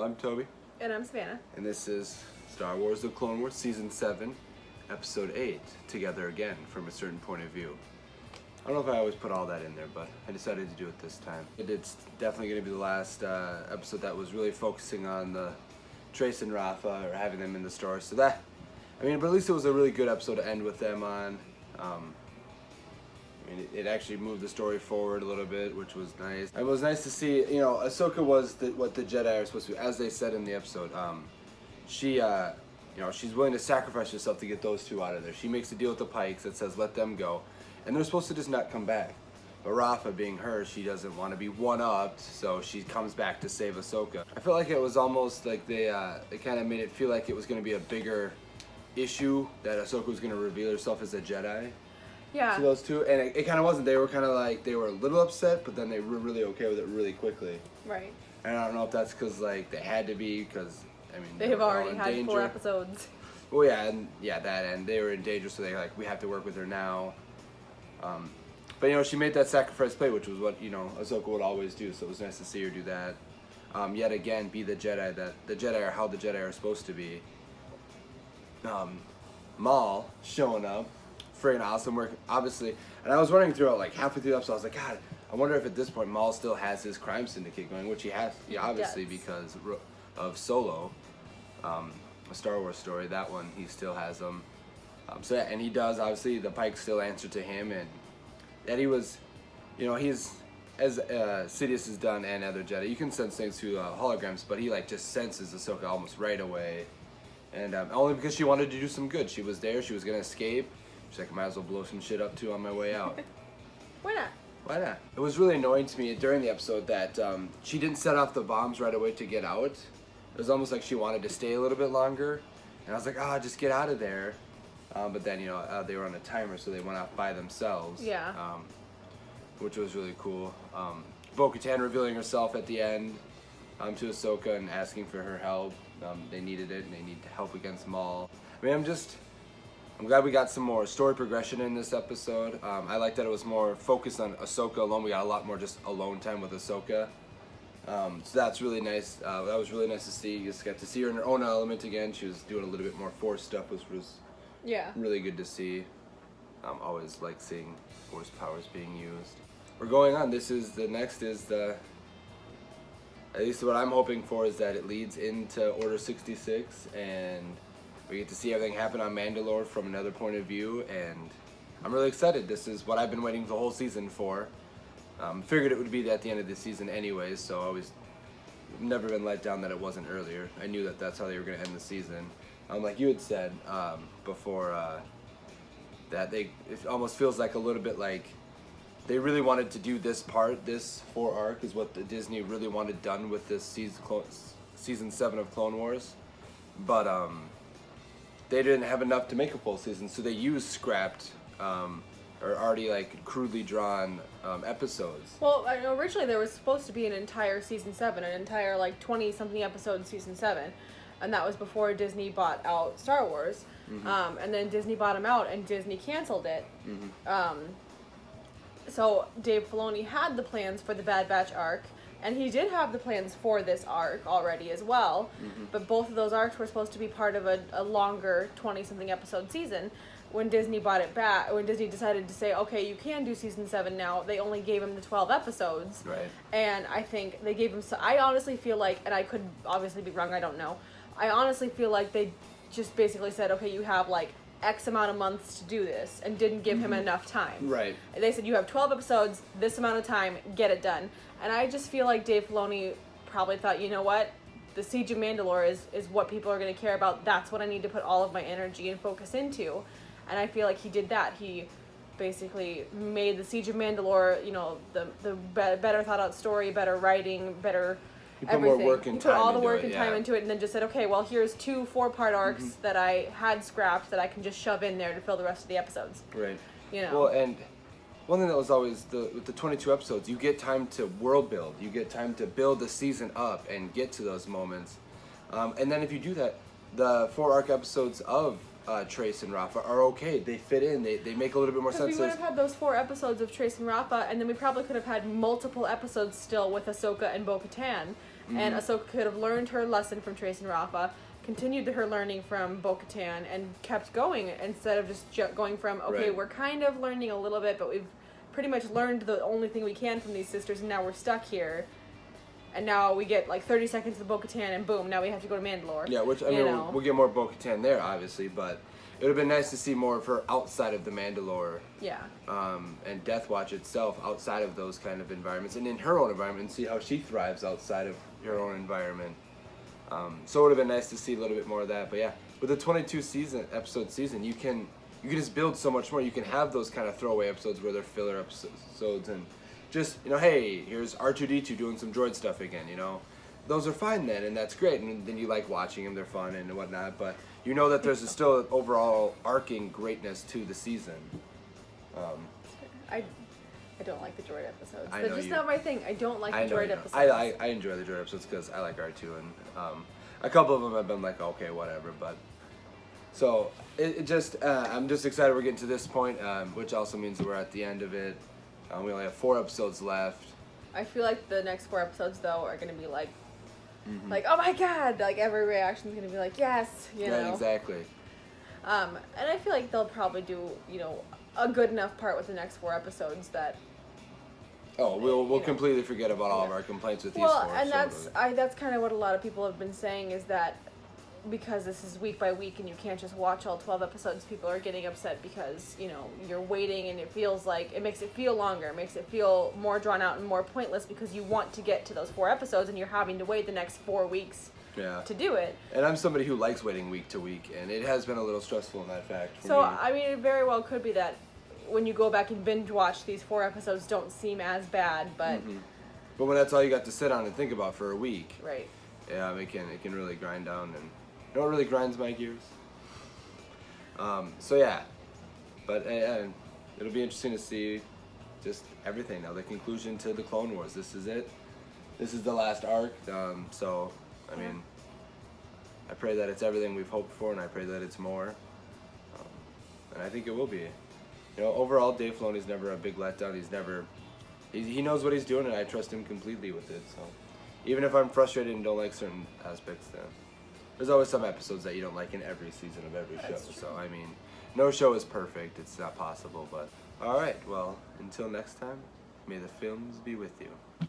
Well, I'm Toby. And I'm Savannah. And this is Star Wars The Clone Wars Season 7, Episode 8, Together Again, from a Certain Point of View. I don't know if I always put all that in there, but I decided to do it this time. It's definitely going to be the last episode that was really focusing on the Trace and Rafa, or having them in the story. So that, but at least it was a really good episode to end with them on. It actually moved the story forward a little bit, which was nice. It was nice to see, Ahsoka was what the Jedi are supposed to be, as they said in the episode. She's willing to sacrifice herself to get those two out of there. She makes a deal with the Pikes that says, let them go. And they're supposed to just not come back. But Rafa, being her, she doesn't want to be one-upped, so she comes back to save Ahsoka. I felt like it was almost like they kind of made it feel like it was going to be a bigger issue, that Ahsoka was going to reveal herself as a Jedi. Yeah. To those two, and it kind of wasn't. They were kind of like, they were a little upset, but then they were really okay with it really quickly. Right. And I don't know if that's because they had to be, because they have already had 4 episodes. Well, and they were in danger, so we have to work with her now. But she made that sacrifice play, which was what Ahsoka would always do. So it was nice to see her do that. Yet again, be the Jedi that the Jedi are how the Jedi are supposed to be. Maul showing up. Friggin' awesome work, obviously. And I was running through it halfway through the episode. I was like, God, I wonder if at this point Maul still has his crime syndicate going, which he has, obviously, because of Solo, a Star Wars story. That one, he still has them. And he does, obviously. The Pikes still answer to him, and that he was, he's, as Sidious has done and other Jedi, you can sense things through holograms, but he just senses Ahsoka almost right away. And only because she wanted to do some good. She was there, she was going to escape. She's like, I might as well blow some shit up too on my way out. Why not? Why not? It was really annoying to me during the episode that she didn't set off the bombs right away to get out. It was almost like she wanted to stay a little bit longer. And I was like, just get out of there. But then, they were on a timer, so they went off by themselves. Yeah. Which was really cool. Bo-Katan revealing herself at the end to Ahsoka and asking for her help. They needed it, and they need help against Maul. I'm glad we got some more story progression in this episode. I like that it was more focused on Ahsoka alone. We got a lot more just alone time with Ahsoka. So that's really nice. That was really nice to see. You just got to see her in her own element again. She was doing a little bit more Force stuff, which was really good to see. Always like seeing Force powers being used. We're going on. Next is the, at least what I'm hoping for is that it leads into Order 66, and we get to see everything happen on Mandalore from another point of view, and I'm really excited. This is what I've been waiting the whole season for. Figured it would be at the end of the season anyways, so I was never been let down that it wasn't earlier. I knew that that's how they were going to end the season. Like you had said before, that it almost feels like a little bit like they really wanted to do this 4 arc is what the Disney really wanted done with this season 7 of Clone Wars, but they didn't have enough to make a full season, so they used scrapped or already crudely drawn episodes. Well, originally there was supposed to be an entire season 7, an entire 20-something episode season 7, and that was before Disney bought out Star Wars. Mm-hmm. And then Disney bought them out, and Disney canceled it. Mm-hmm. So Dave Filoni had the plans for the Bad Batch arc. And he did have the plans for this arc already as well, but both of those arcs were supposed to be part of a longer 20-something episode season. When Disney bought it back, when Disney decided to say, okay, you can do season 7 now, they only gave him the 12 episodes. Right. And I think they gave him, I honestly feel like, and I could obviously be wrong, I don't know, I honestly feel like they just basically said, okay, you have X amount of months to do this, and didn't give him enough time. Right. And they said, you have 12 episodes, this amount of time, get it done. And I just feel like Dave Filoni probably thought, you know what, the Siege of Mandalore is what people are going to care about. That's what I need to put all of my energy and focus into. And I feel like he did that. He basically made the Siege of Mandalore, the better thought out story, better writing, better everything. More work and he put all the into work it, and time into it, and then just said, okay, well, here's 2 4-part arcs that I had scrapped that I can just shove in there to fill the rest of the episodes. Right. Well, and one thing that was always with the 22 episodes, you get time to world build. You get time to build the season up and get to those moments. And then if you do that, the 4 arc episodes of Trace and Rafa are okay. They fit in. They make a little bit more sense. Because we would have had those 4 episodes of Trace and Rafa, and then we probably could have had multiple episodes still with Ahsoka and Bo-Katan. and Ahsoka could have learned her lesson from Trace and Rafa, continued her learning from Bo-Katan, and kept going instead of just going from, okay, Right. we're kind of learning a little bit, but we've pretty much learned the only thing we can from these sisters, and now we're stuck here. And now we get like 30 seconds of Bo-Katan, and boom, now we have to go to Mandalore. Yeah, which, I mean, we'll get more Bo-Katan there, obviously, but it would have been nice to see more of her outside of the Mandalore. Yeah. And Death Watch itself outside of those kind of environments and in her own environment, and see how she thrives outside of her own environment. So it would have been nice to see a little bit more of that. But yeah, with a 22 episode season, you can just build so much more. You can have those kind of throwaway episodes where they're filler episodes and just, hey, here's R2-D2 doing some droid stuff again, Those are fine then, and that's great, and then you like watching them, they're fun and whatnot, but you know that there's still overall arcing greatness to the season. I don't like the droid episodes. I They're know just you- not my thing. I don't like the droid episodes. I enjoy the droid episodes because I like R2, and a couple of them I've been like, okay, whatever, but so it just I'm just excited we're getting to this point, which also means that we're at the end of it. We only have 4 episodes left. I feel like the next 4 episodes, though, are going to be like, oh my god, like every reaction is going to be like, yes, you know. Yeah, exactly. And I feel like they'll probably do, a good enough part with the next 4 episodes that. Oh, we'll completely forget about all of our complaints with these 4. Well, and that's kind of what a lot of people have been saying, is that because this is week by week and you can't just watch all 12 episodes, people are getting upset because, you're waiting, and it feels like, it makes it feel longer, it makes it feel more drawn out and more pointless because you want to get to those 4 episodes and you're having to wait the next 4 weeks to do it. And I'm somebody who likes waiting week to week, and it has been a little stressful in that fact for So, me. I mean, it very well could be that when you go back and binge watch, these 4 episodes don't seem as bad, but... But when that's all you got to sit on and think about for a week, Right. yeah, it can really grind down, and what really grinds my gears? So yeah, but it'll be interesting to see just everything now. The conclusion to the Clone Wars. This is it. This is the last arc. So I mean, I pray that it's everything we've hoped for, and I pray that it's more. And I think it will be. Overall, Dave Filoni's never a big letdown. He knows what he's doing, and I trust him completely with it. So even if I'm frustrated and don't like certain aspects, then there's always some episodes that you don't like in every season of every show. So, I mean, no show is perfect. It's not possible. But, all right. Well, until next time, may the films be with you.